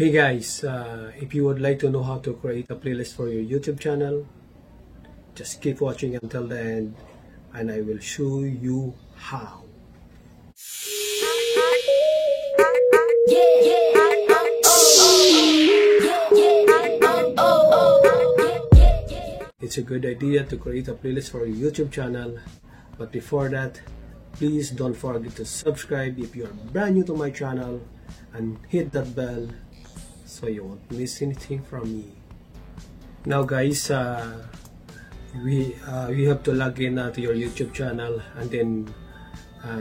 Hey guys, if you would like to know how to create a playlist for your YouTube channel, just keep watching until the end and I will show you how. It's a good idea to create a playlist for your YouTube channel, but before that, please don't forget to subscribe if you are brand new to my channel and hit that bell so you won't miss anything from me. Now guys, we have to log in to your YouTube channel, and then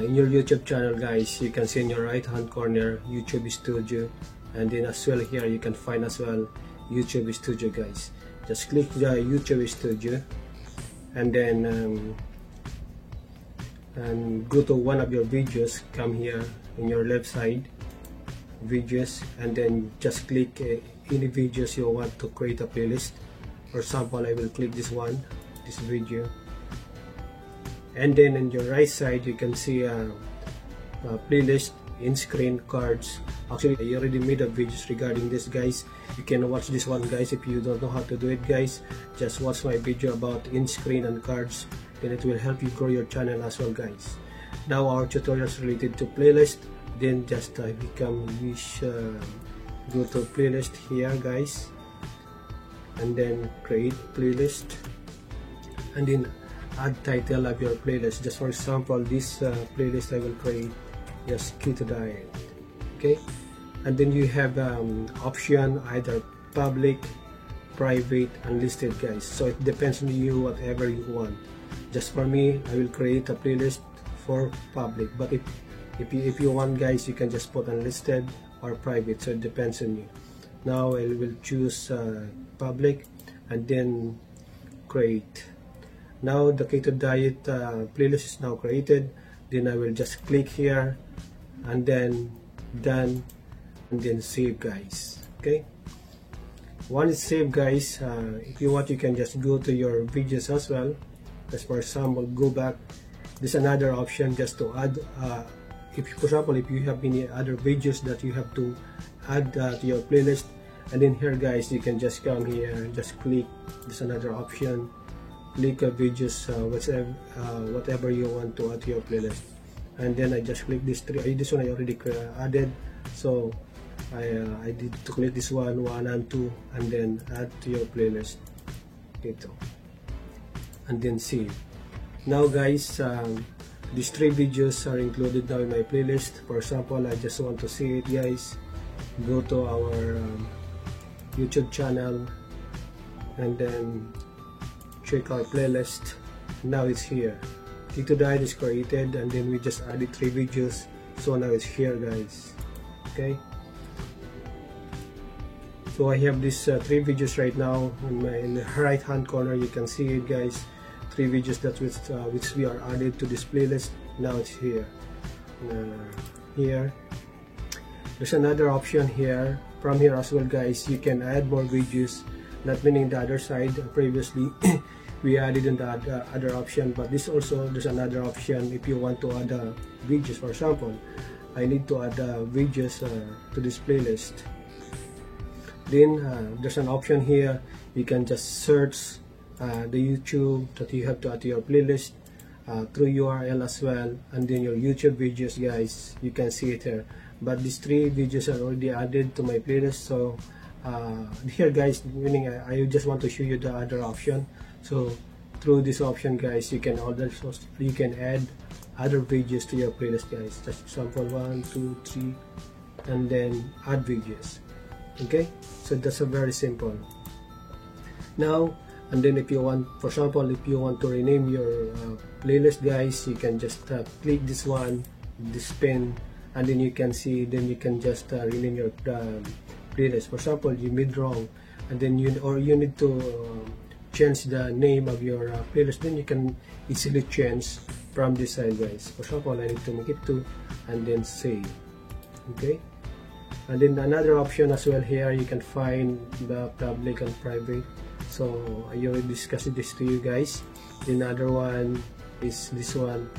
in your YouTube channel guys, you can see in your right hand corner YouTube Studio, and then as well here you can find as well YouTube Studio guys. Just click the YouTube Studio and then and go to one of your videos. Come here in your left side videos, and then just click any videos you want to create a playlist. For example, I will click this one, this video, and then in your right side you can see a playlist, in-screen, cards. Actually, I already made a videos regarding this guys. You can watch this one guys. If you don't know how to do it guys, just watch my video about in-screen and cards, then it will help you grow your channel as well guys. Now our tutorials related to playlist, then just go to playlist here guys, and then create playlist, and then add title of your playlist. Just for example, this playlist I will create just keto diet, okay? And then you have option either public, private, unlisted guys, so it depends on you, whatever you want. Just for me, I will create a playlist for public, but if you want guys, you can just put unlisted or private, so it depends on you. Now I will choose public and then create. Now the keto diet playlist is now created. Then I will just click here and then done, and then save guys. Okay, once it's saved guys, if you want you can just go to your videos as well. As for example, go back, there's another option just to add if for example if you have any other videos that you have to add to your playlist, and then here guys you can just come here, just click, there's another option, click videos, whatever you want to add to your playlist, and then I just click this three. This one I already added, so I did to click this one and 2, and then add to your playlist, ito, and then save. Now guys, these 3 videos are included now in my playlist. For example, I just want to see it guys, go to our YouTube channel and then check our playlist. Now it's here, keto diet is created, and then we just added 3 videos, so now it's here guys. Okay, so I have these 3 videos right now in the right hand corner. You can see it guys, 3 videos that which we are added to this playlist. Now it's here. Here there's another option here. From here as well guys, you can add more videos, not meaning the other side. Previously we added in the other option, but this also there's another option if you want to add videos. For example, I need to add videos to this playlist. Then there's an option here, you can just search the YouTube that you have to add to your playlist through URL as well, and then your YouTube videos guys, you can see it here. But these 3 videos are already added to my playlist, so here guys, meaning I just want to show you the other option. So through this option guys, you can add other videos to your playlist guys. Just example 1, 2, 3, and then add videos. Okay, so that's a very simple. Now, and then if you want, for example, if you want to rename your playlist guys, you can just click this one, this pen, and then you can see, then you can just rename your playlist. For example, you made wrong, and then you need to change the name of your playlist, then you can easily change from this side guys. For example, I need to make it 2 and then save. Okay, and then another option as well here, you can find the public and private, so I already discussed this to you guys. The another one is this one,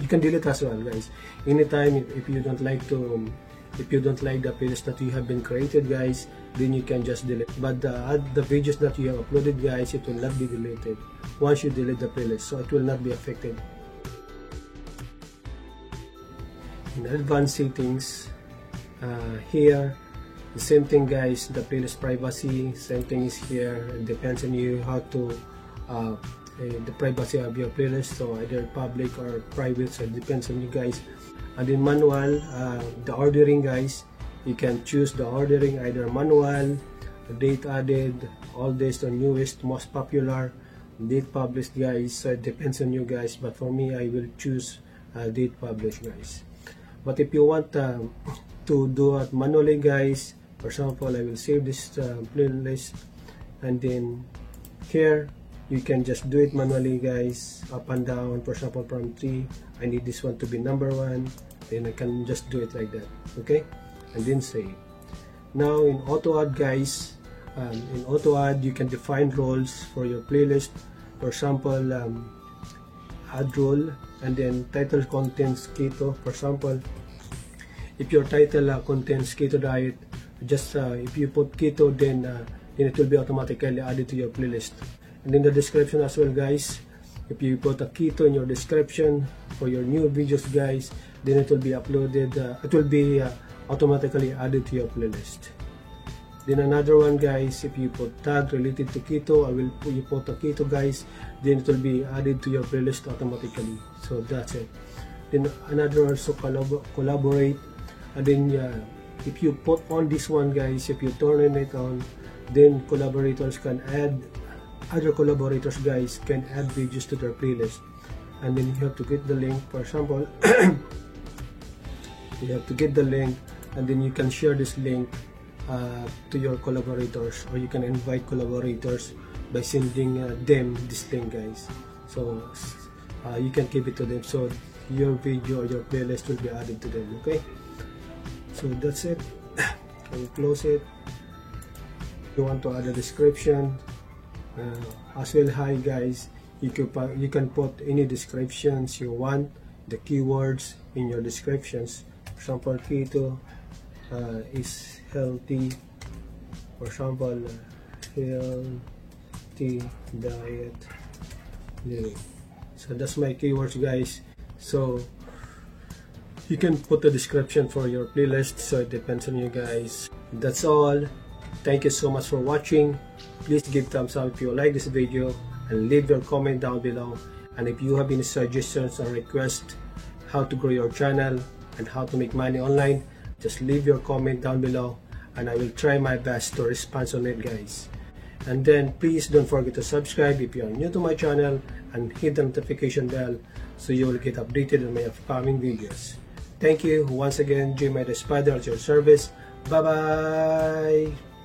you can delete as well guys anytime if you don't like to If you don't like the playlist that you have been created, guys, then you can just delete. But the videos that you have uploaded, guys, it will not be deleted once you delete the playlist, so it will not be affected. In advanced settings, here, the same thing, guys, the playlist privacy, same thing is here. It depends on you how to the privacy of your playlist, so either public or private, so it depends on you guys. And in manual, the ordering, guys, you can choose the ordering, either manual, date added, oldest or newest, most popular, date published, guys. So it depends on you guys, but for me, I will choose date published, guys. But if you want to do it manually, guys, for example, I will save this playlist, and then here you can just do it manually, guys, up and down. For example, from 3, I need this one to be number 1, then I can just do it like that, okay, and then save. Now in auto add, guys, in auto add you can define roles for your playlist. For example, add role, and then title contains keto. For example, if your title contains keto diet, just if you put keto, then it will be automatically added to your playlist. And in the description as well, guys, if you put a keto in your description for your new videos, guys, then it will be uploaded, it will be automatically added to your playlist. Then another one, guys, if you put tag related to keto, you put a keto, guys, then it will be added to your playlist automatically. So that's it. Then another also collaborate, and then if you put on this one, guys, if you turn it on, then collaborators can add, other collaborators, guys, can add videos to their playlist. And then you have to get the link. For example, you have to get the link, and then you can share this link to your collaborators, or you can invite collaborators by sending them this link, guys. So you can give it to them, so your video or your playlist will be added to them, okay? So that's it. I will close it. If you want to add a description as well, hi guys, you can put any descriptions you want, the keywords in your descriptions. For example, keto is healthy. For example, healthy diet living. So that's my keywords, guys. So you can put a description for your playlist, so it depends on you guys. That's all. Thank you so much for watching. Please give thumbs up if you like this video, and leave your comment down below. And if you have any suggestions or requests how to grow your channel and how to make money online, just leave your comment down below, and I will try my best to respond on it, guys. And then please don't forget to subscribe if you are new to my channel, and hit the notification bell so you will get updated on my upcoming videos. Thank you once again. Jimmy the Spider at your service. Bye bye.